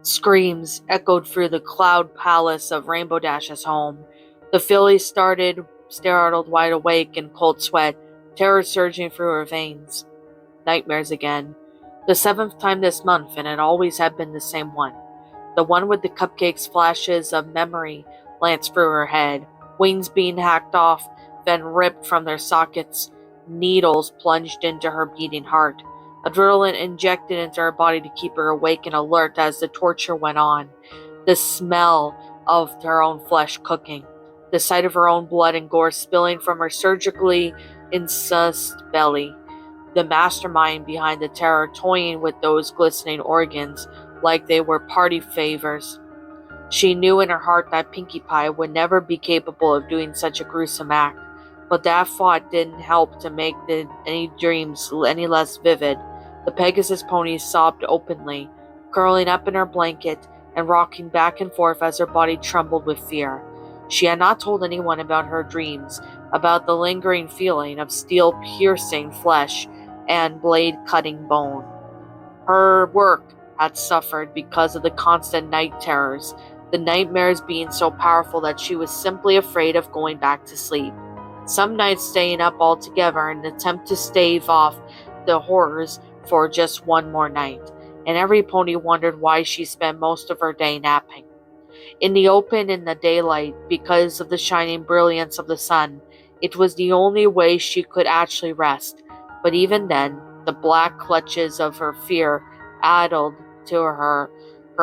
Screams echoed through the cloud palace of Rainbow Dash's home. The filly startled wide awake in cold sweat, terror surging through her veins. Nightmares again. The 7th time this month, and it always had been the same one. The one with the cupcakes. Flashes of memory lanced through her head, wings being hacked off, then ripped from their sockets, needles plunged into her beating heart, adrenaline injected into her body to keep her awake and alert as the torture went on. The smell of her own flesh cooking, the sight of her own blood and gore spilling from her surgically incised belly, the mastermind behind the terror toying with those glistening organs like they were party favors. She knew in her heart that Pinkie Pie would never be capable of doing such a gruesome act, but that thought didn't help to make any dreams any less vivid. The Pegasus pony sobbed openly, curling up in her blanket and rocking back and forth as her body trembled with fear. She had not told anyone about her dreams, about the lingering feeling of steel-piercing flesh and blade-cutting bone. Her work had suffered because of the constant night terrors, the nightmares being so powerful that she was simply afraid of going back to sleep. Some nights staying up altogether in an attempt to stave off the horrors for just one more night, and every pony wondered why she spent most of her day napping. In the open, in the daylight, because of the shining brilliance of the sun, it was the only way she could actually rest, but even then, the black clutches of her fear addled to her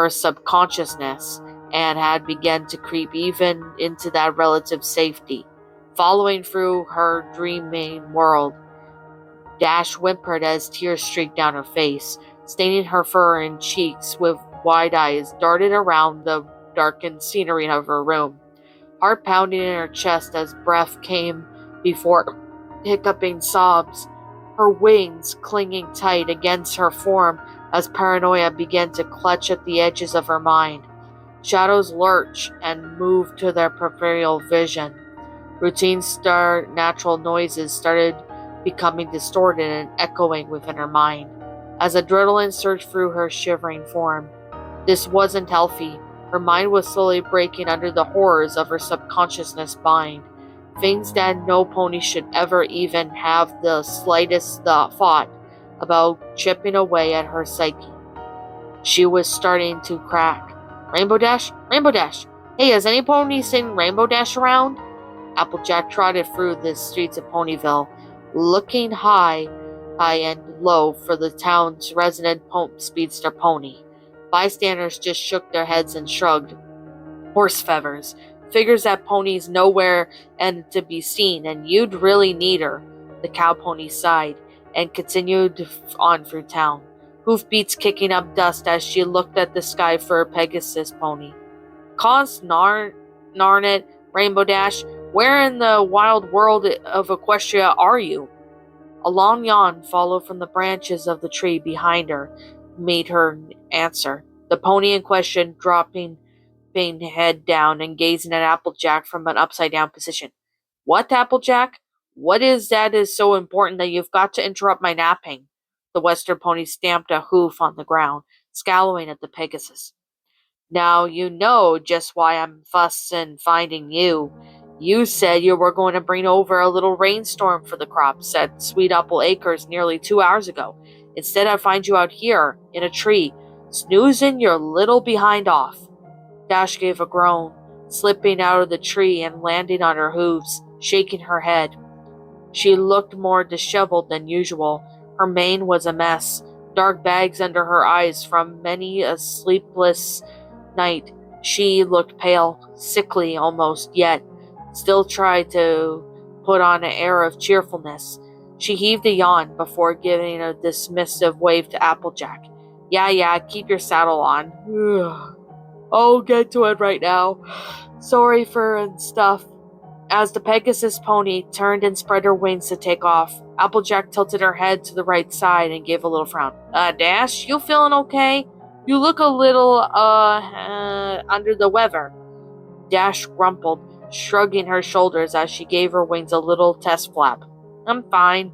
subconsciousness and had begun to creep even into that relative safety, following through her dreaming world. Dash whimpered as tears streaked down her face, staining her fur and cheeks with wide eyes darted around the darkened scenery of her room, heart pounding in her chest as breath came before hiccuping sobs, her wings clinging tight against her form as paranoia began to clutch at the edges of her mind. Shadows lurched and moved to their peripheral vision. Routine natural noises started becoming distorted and echoing within her mind, as adrenaline surged through her shivering form. This wasn't healthy. Her mind was slowly breaking under the horrors of her subconsciousness bind, things that no pony should ever even have the slightest thought about chipping away at her psyche. She was starting to crack. Rainbow Dash? Rainbow Dash! Hey, has any pony seen Rainbow Dash around? Applejack trotted through the streets of Ponyville, looking high and low for the town's resident speedster pony. Bystanders just shook their heads and shrugged. Horse feathers. Figures that ponies nowhere and to be seen, and you'd really need her. The cow pony sighed and continued on through town, hoofbeats kicking up dust as she looked at the sky for her Pegasus pony. Narn it, Rainbow Dash, where in the wild world of Equestria are you? A long yawn followed from the branches of the tree behind her, made her answer. The pony in question dropping head down and gazing at Applejack from an upside-down position. What, Applejack? What is that is so important that you've got to interrupt my napping? The western pony stamped a hoof on the ground, scowling at the Pegasus. Now you know just why I'm fussing finding you. You said you were going to bring over a little rainstorm for the crops at Sweet Apple Acres nearly 2 hours ago. Instead, I find you out here, in a tree, snoozing your little behind off. Dash gave a groan, slipping out of the tree and landing on her hooves, shaking her head. She looked more disheveled than usual. Her mane was a mess, dark bags under her eyes from many a sleepless night. She looked pale, sickly almost, yet still tried to put on an air of cheerfulness. She heaved a yawn before giving a dismissive wave to Applejack. Yeah, keep your saddle on. I'll get to it right now. Sorry for and stuff. As the Pegasus pony turned and spread her wings to take off, Applejack tilted her head to the right side and gave a little frown. Dash, you feeling okay? You look a little, under the weather. Dash grumbled, shrugging her shoulders as she gave her wings a little test flap. I'm fine,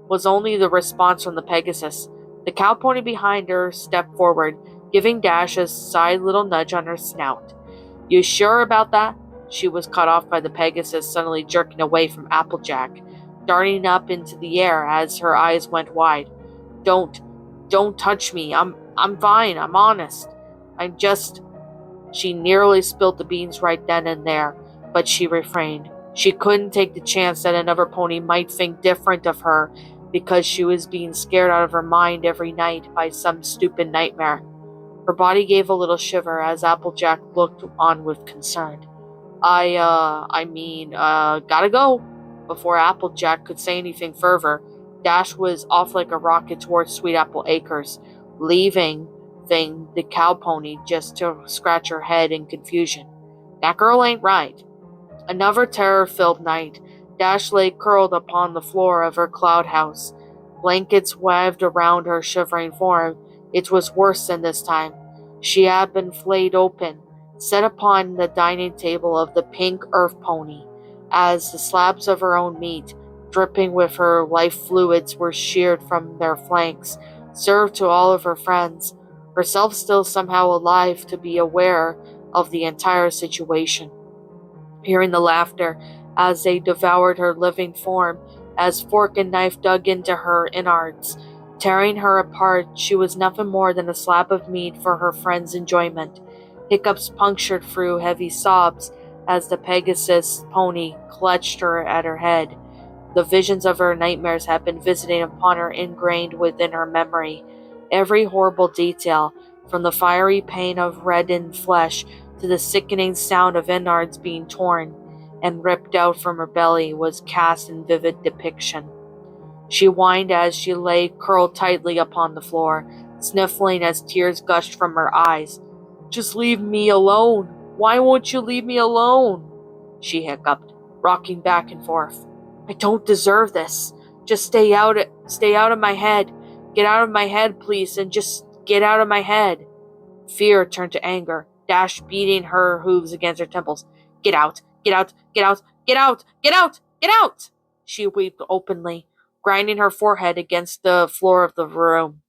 was only the response from the Pegasus. The cow pony behind her stepped forward, giving Dash a side little nudge on her snout. "You sure about that?" She was cut off by the Pegasus suddenly jerking away from Applejack, darting up into the air as her eyes went wide. Don't touch me. I'm fine. I'm honest. I'm just..." She nearly spilled the beans right then and there, but she refrained. She couldn't take the chance that another pony might think different of her because she was being scared out of her mind every night by some stupid nightmare. Her body gave a little shiver as Applejack looked on with concern. Gotta go." Before Applejack could say anything further, Dash was off like a rocket towards Sweet Apple Acres, leaving the cow pony just to scratch her head in confusion. "That girl ain't right." Another terror-filled night. Dash lay curled upon the floor of her cloud house. Blankets waved around her shivering form. It was worse than this time. She had been flayed open, set upon the dining table of the pink earth pony, as the slabs of her own meat, dripping with her life fluids, were sheared from their flanks, served to all of her friends, herself still somehow alive to be aware of the entire situation. Hearing the laughter as they devoured her living form, as fork and knife dug into her innards, tearing her apart, she was nothing more than a slab of meat for her friends' enjoyment. Hiccups punctured through heavy sobs as the Pegasus pony clutched her at her head. The visions of her nightmares had been visiting upon her, ingrained within her memory. Every horrible detail, from the fiery pain of reddened flesh to the sickening sound of innards being torn and ripped out from her belly, was cast in vivid depiction. She whined as she lay curled tightly upon the floor, sniffling as tears gushed from her eyes. "Just leave me alone. Why won't you leave me alone?" she hiccuped, rocking back and forth. "I don't deserve this. Just stay out of my head. Get out of my head, please, and just get out of my head." Fear turned to anger, Dash beating her hooves against her temples. "Get out, get out, get out, get out, get out, get out!" She wept openly, grinding her forehead against the floor of the room,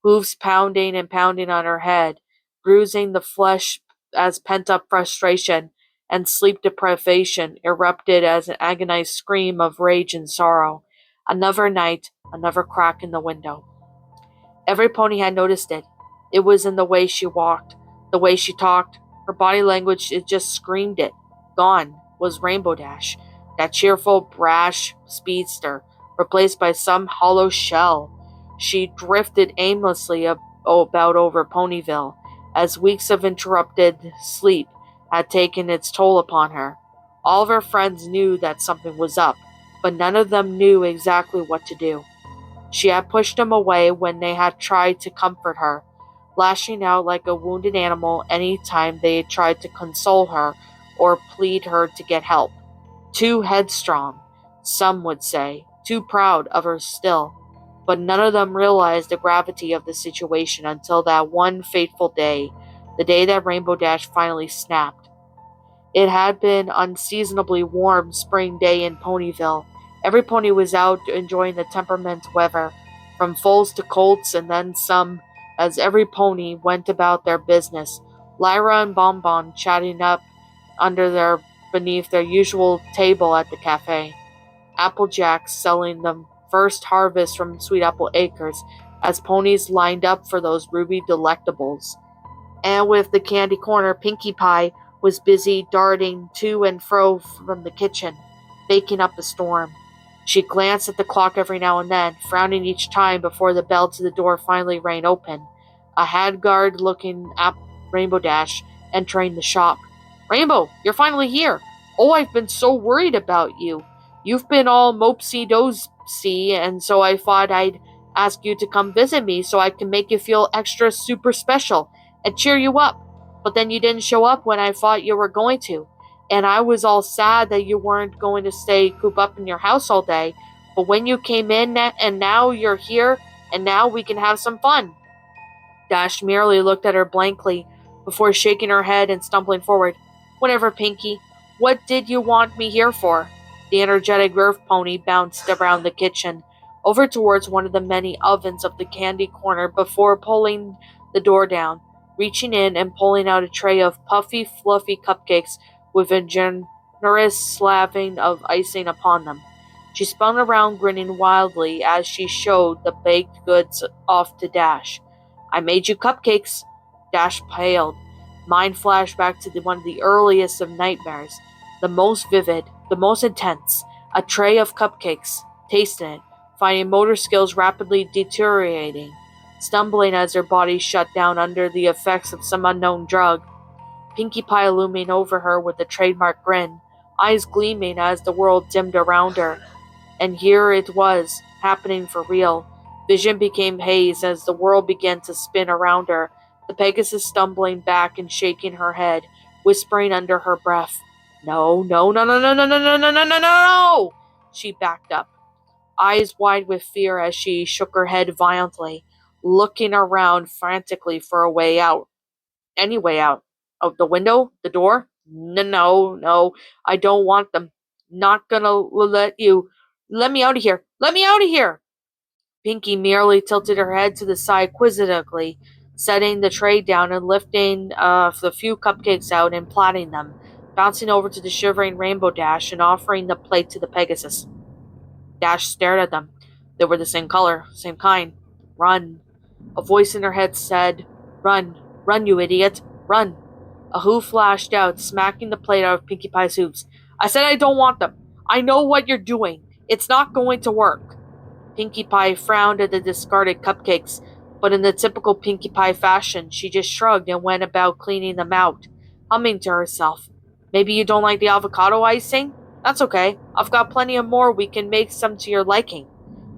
hooves pounding and pounding on her head, bruising the flesh as pent-up frustration and sleep deprivation erupted as an agonized scream of rage and sorrow. Another night, another crack in the window. Every pony had noticed it. It was in the way she walked, the way she talked. Her body language, it just screamed it. Gone was Rainbow Dash, that cheerful, brash speedster, replaced by some hollow shell. She drifted aimlessly about over Ponyville, as weeks of interrupted sleep had taken its toll upon her. All of her friends knew that something was up, but none of them knew exactly what to do. She had pushed them away when they had tried to comfort her, lashing out like a wounded animal any time they had tried to console her or plead her to get help. Too headstrong, some would say, too proud of her still. But none of them realized the gravity of the situation until that one fateful day, the day that Rainbow Dash finally snapped. It had been an unseasonably warm spring day in Ponyville. Every pony was out enjoying the temperament weather, from foals to colts and then some, as every pony went about their business, Lyra and Bonbon chatting up beneath their usual table at the cafe, Applejack selling the first harvest from Sweet Apple Acres as ponies lined up for those ruby delectables. And with the candy corner, Pinkie Pie was busy darting to and fro from the kitchen, baking up a storm. She glanced at the clock every now and then, frowning each time before the bell to the door finally rang open. A haggard-looking Rainbow Dash entering the shop. "Rainbow, you're finally here! Oh, I've been so worried about you. You've been all mopsy-dosy, and so I thought I'd ask you to come visit me so I can make you feel extra super special and cheer you up. But then you didn't show up when I thought you were going to. And I was all sad that you weren't going to stay coop up in your house all day. But when you came in and now you're here, and now we can have some fun." Dash merely looked at her blankly before shaking her head and stumbling forward. "Whatever, Pinkie. What did you want me here for?" The energetic earth pony bounced around the kitchen, over towards one of the many ovens of the candy corner before pulling the door down. reaching in and pulling out a tray of puffy, fluffy cupcakes with a generous slapping of icing upon them. She spun around, grinning wildly as she showed the baked goods off to Dash. I made you cupcakes. Dash paled. Mind flashed back to one of the earliest of nightmares, the most vivid, the most intense. A tray of cupcakes, tasting it, finding motor skills rapidly deteriorating, stumbling as their bodies shut down under the effects of some unknown drug. Pinkie Pie looming over her with a trademark grin, eyes gleaming as the world dimmed around her. And here it was, happening for real. Vision became haze as the world began to spin around her, the Pegasus stumbling back and shaking her head, whispering under her breath, "No, no, no, no, no, no, no, no, no, no, no, no!" She backed up, eyes wide with fear as she shook her head violently, looking around frantically for a way out. Any way out. Out the window? The door? No, no, no. I don't want them. Not gonna let you. Let me out of here. Let me out of here. Pinkie merely tilted her head to the side quizzically, setting the tray down and lifting the few cupcakes out and plotting them, bouncing over to the shivering Rainbow Dash and offering the plate to the Pegasus. Dash stared at them. They were the same color, same kind. Run. A voice in her head said, "Run. Run, you idiot. Run." A hoof flashed out, smacking the plate out of Pinkie Pie's hooves. "I said I don't want them. I know what you're doing. It's not going to work." Pinkie Pie frowned at the discarded cupcakes, but in the typical Pinkie Pie fashion, she just shrugged and went about cleaning them out, humming to herself. "Maybe you don't like the avocado icing? That's okay. I've got plenty of more. We can make some to your liking.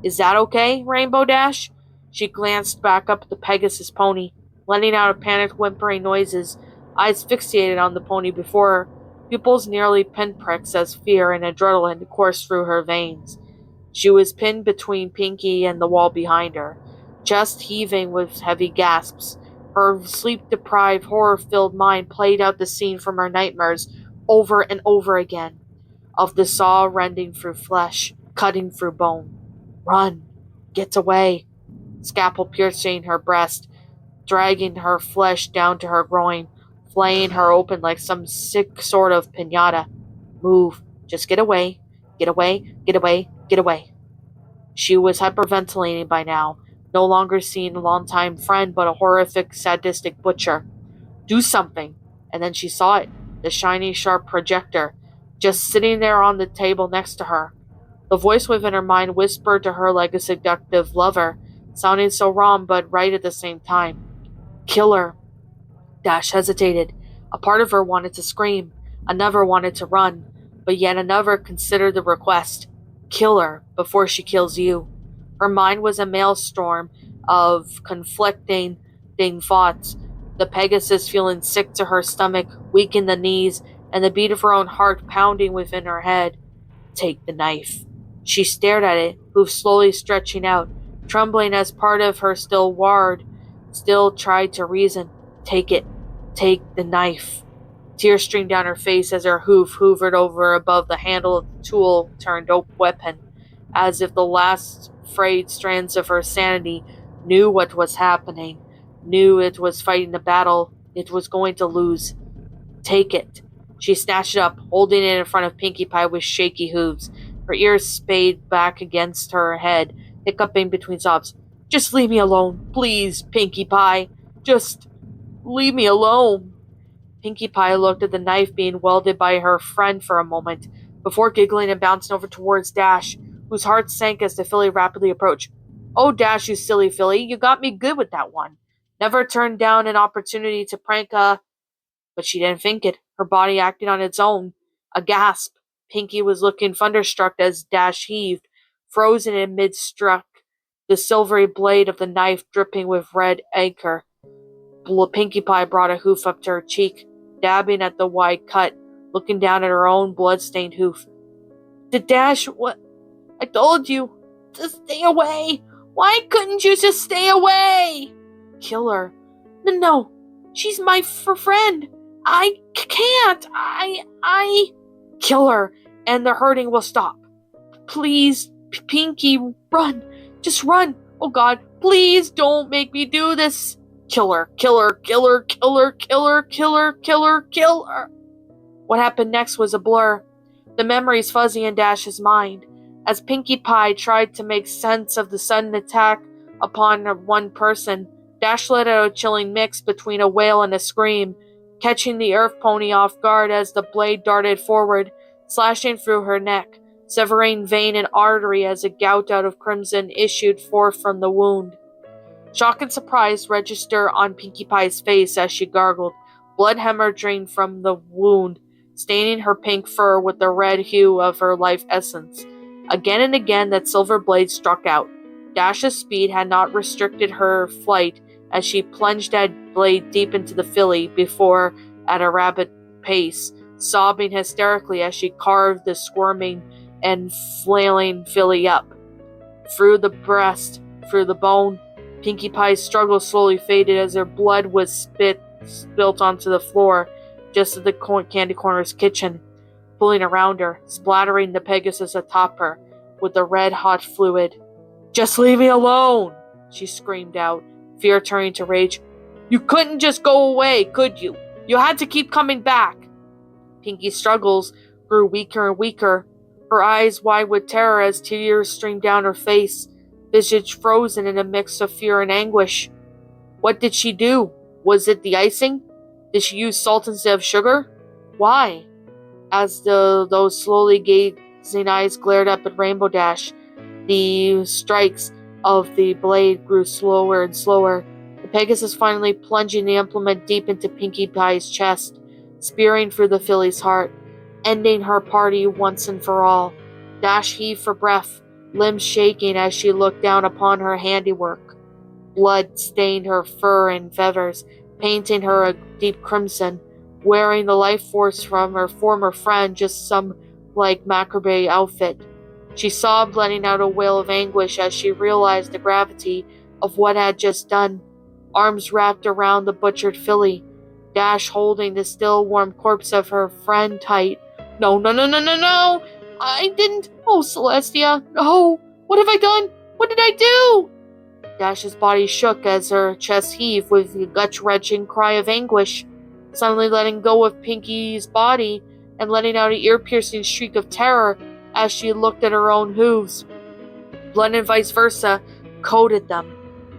Is that okay, Rainbow Dash?" She glanced back up at the Pegasus pony, letting out a panicked whimpering noises, eyes fixated on the pony before her, pupils nearly pinpricks as fear and adrenaline coursed through her veins. She was pinned between Pinkie and the wall behind her, chest heaving with heavy gasps. Her sleep-deprived, horror-filled mind played out the scene from her nightmares over and over again, of the saw rending through flesh, cutting through bone. Run! Get away! Scalpel piercing her breast, dragging her flesh down to her groin, flaying her open like some sick sort of pinata. Move. Just get away. Get away. Get away. Get away. She was hyperventilating by now, no longer seeing a longtime friend but a horrific, sadistic butcher. Do something. And then she saw it, the shiny, sharp projector, just sitting there on the table next to her. The voice within her mind whispered to her like a seductive lover, sounding so wrong but right at the same time. Kill her. Dash hesitated. A part of her wanted to scream, another wanted to run, but yet another considered the request. Kill her before she kills you. Her mind was a maelstrom of conflicting thoughts, the Pegasus feeling sick to her stomach, weak in the knees, and the beat of her own heart pounding within her head. Take the knife. She stared at it, hoof slowly stretching out, trembling as part of her still tried to reason. Take it. Take the knife. Tears streamed down her face as her hoof hovered over above the handle of the tool-turned weapon, as if the last frayed strands of her sanity knew what was happening, knew it was fighting the battle it was going to lose. Take it. She snatched it up, holding it in front of Pinkie Pie with shaky hooves, her ears spayed back against her head, hiccuping between sobs. Just leave me alone, please, Pinkie Pie. Just leave me alone. Pinkie Pie looked at the knife being wielded by her friend for a moment, before giggling and bouncing over towards Dash, whose heart sank as the filly rapidly approached. "Oh, Dash, you silly filly, you got me good with that one. Never turned down an opportunity to prank a—" But she didn't think it. Her body acted on its own. A gasp. Pinkie was looking thunderstruck as Dash heaved, frozen in mid-struck, the silvery blade of the knife dripping with red ichor. Pinkie Pie brought a hoof up to her cheek, dabbing at the wide cut, looking down at her own blood-stained hoof. Dash, what? I told you to stay away. Why couldn't you just stay away? Kill her. No, she's my friend. I can't. I... Kill her, and the hurting will stop. Please, Pinkie, run. Just run. Oh God, please don't make me do this. Killer, killer, killer, killer, killer, killer, killer, killer. What happened next was a blur. The memories fuzzy in Dash's mind. As Pinkie Pie tried to make sense of the sudden attack upon one person, Dash let out a chilling mix between a wail and a scream, catching the Earth Pony off guard as the blade darted forward, slashing through her neck, severing vein and artery as a gout out of crimson issued forth from the wound. Shock and surprise register on Pinkie Pie's face as she gargled, blood hemorrhaging from the wound, staining her pink fur with the red hue of her life essence. Again and again that silver blade struck out. Dash's speed had not restricted her flight as she plunged that blade deep into the filly before at a rapid pace, sobbing hysterically as she carved the squirming and flailing filly up. Through the breast, through the bone, Pinkie Pie's struggle slowly faded as her blood was spilt onto the floor just at the Candy Corner's kitchen, pulling around her, splattering the Pegasus atop her with the red-hot fluid. "Just leave me alone!" she screamed out, fear turning to rage. "You couldn't just go away, could you? You had to keep coming back." Pinkie's struggles grew weaker and weaker, her eyes wide with terror as tears streamed down her face, visage frozen in a mix of fear and anguish. What did she do? Was it the icing? Did she use salt instead of sugar? Why? As those slowly gazing eyes glared up at Rainbow Dash, the strikes of the blade grew slower and slower, the Pegasus finally plunging the implement deep into Pinkie Pie's chest, spearing through the filly's heart, ending her party once and for all. Dash heaved for breath, limbs shaking as she looked down upon her handiwork. Blood stained her fur and feathers, painting her a deep crimson, wearing the life force from her former friend just some like macabre outfit. She sobbed, letting out a wail of anguish as she realized the gravity of what had just done. Arms wrapped around the butchered filly, Dash holding the still warm corpse of her friend tight. "No, no, no, no, no, no! I didn't! Oh, Celestia! No! What have I done? What did I do?" Dash's body shook as her chest heaved with a gut-wrenching cry of anguish, suddenly letting go of Pinkie's body and letting out an ear-piercing shriek of terror as she looked at her own hooves. Blood and vice versa coated them,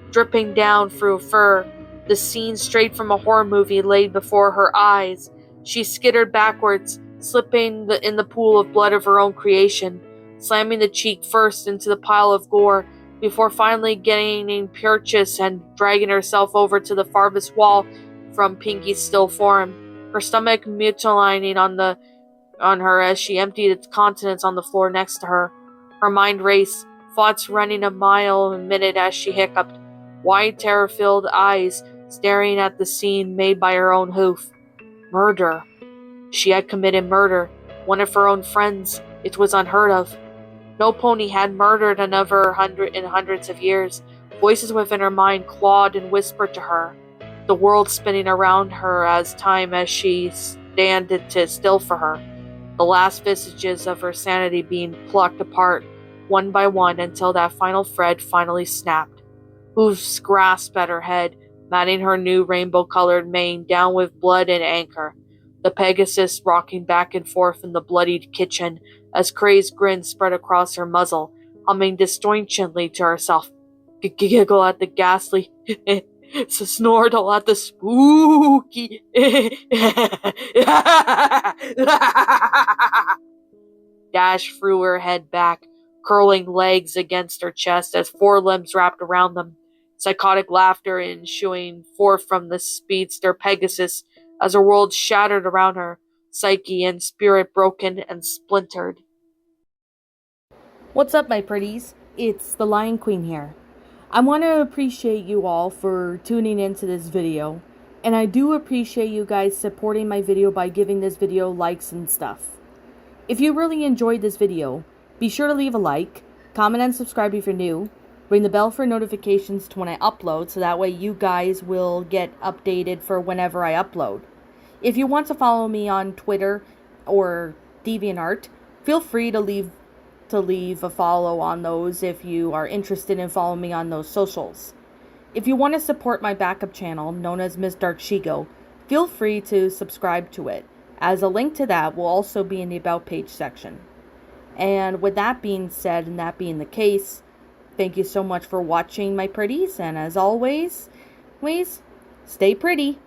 dripping down through fur. The scene straight from a horror movie laid before her eyes. She skittered backwards, slipping in the pool of blood of her own creation, slamming the cheek first into the pile of gore, before finally gaining purchase and dragging herself over to the farthest wall from Pinkie's still form, her stomach mutilating on her as she emptied its contents on the floor next to her. Her mind raced, thoughts running a mile a minute as she hiccuped, wide terror-filled eyes staring at the scene made by her own hoof. Murder. She had committed murder, one of her own friends. It was unheard of. No pony had murdered another in hundreds of years. Voices within her mind clawed and whispered to her, the world spinning around her as she standed still for her, the last vestiges of her sanity being plucked apart one by one until that final thread finally snapped. Hooves grasped at her head, matting her new rainbow-colored mane down with blood and anger. The Pegasus rocking back and forth in the bloodied kitchen as crazed grins spread across her muzzle, humming disjointedly to herself. Giggle at the ghastly, snortle at the spooky. Dash threw her head back, curling legs against her chest as four limbs wrapped around them, psychotic laughter ensuing forth from the speedster Pegasus as her world shattered around her, psyche and spirit broken and splintered. What's up, my pretties? It's the Lion Queen here. I want to appreciate you all for tuning into this video, and I do appreciate you guys supporting my video by giving this video likes and stuff. If you really enjoyed this video, be sure to leave a like, comment and subscribe if you're new, ring the bell for notifications to when I upload so that way you guys will get updated for whenever I upload. If you want to follow me on Twitter or DeviantArt, feel free to leave a follow on those if you are interested in following me on those socials. If you want to support my backup channel, known as Miss Dark Shigo, feel free to subscribe to it, as a link to that will also be in the About page section. And with that being said, and that being the case, thank you so much for watching, my pretties, and as always, stay pretty.